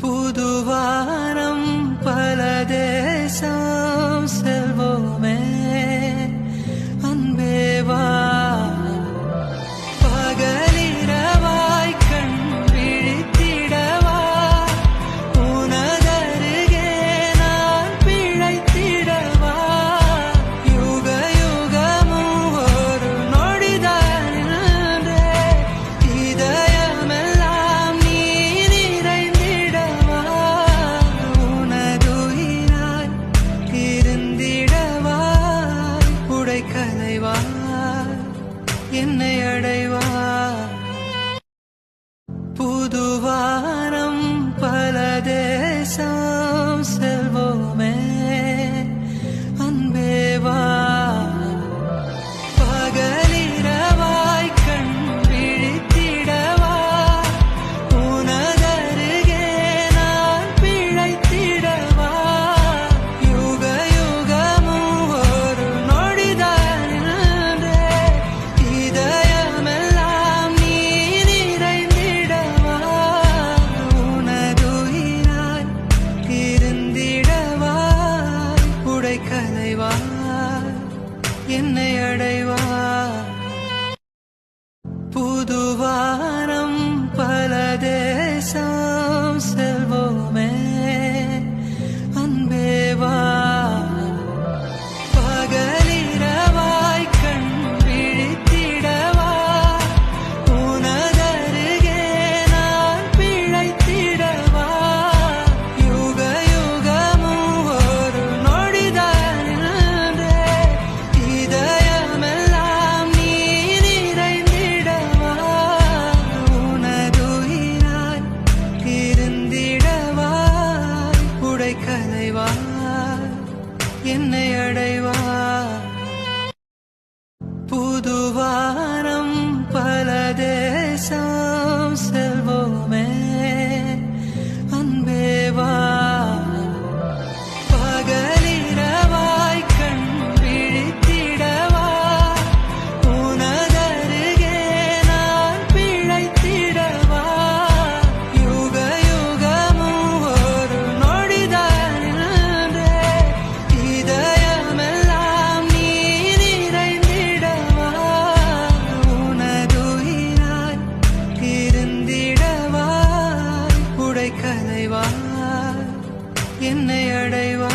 புதுவானம் பல தேசம் செல்வோமே அன்பேவா பகலிரவாய் கண் விழித்திடவா உனதருகே நான் பிழைத்திடவா யுக யுகமும் ஒரு நொடிதானே இதயமெல்லாம் நீ நிறைந்திடவா உனதுயிராய் இருந்திடவா உடைக்கலைவா என்னை அடைவா புதுவானம் பல தேசம் செல்வோமே அன்பேவா பகலிரவாய் கண் விழித்திடவா உனதருகே நான் பிழைத்திடவா யுக யுகமும் ஒரு நொடிதானே இதயமெல்லாம் நீ நிறைந்திடவா உனதுயிராய் இருந்திடவா உடைக்கலைவா என்னை அடைவா புதுவானம் பல தேசம் செல்வோமே அன்பேவா பகலிரவாய் கண் விழித்திடவா உனதருகே நான் பிழைத்திடவா யுக யுகமும் ஒரு நொடிதானே இதயமெல்லாம் நீ நிறைந்திடவா உனதுயிராய் இருந்திடவா உடைக்கலைவா என்னை அடைவா புதுவானம் பல தேசம் செல்வோமே அன்பேவா பகலிரவாய் கண் விழித்திடவா உனதருகே நான் பிழைத்திடவா யுக யுகமும் ஒரு நொடிதானே இதயமெல்லாம் நீ நிறைந்திடவா உனதுயிராய் இருந்திடவா உடைக்கலைவா என்னை அடைவா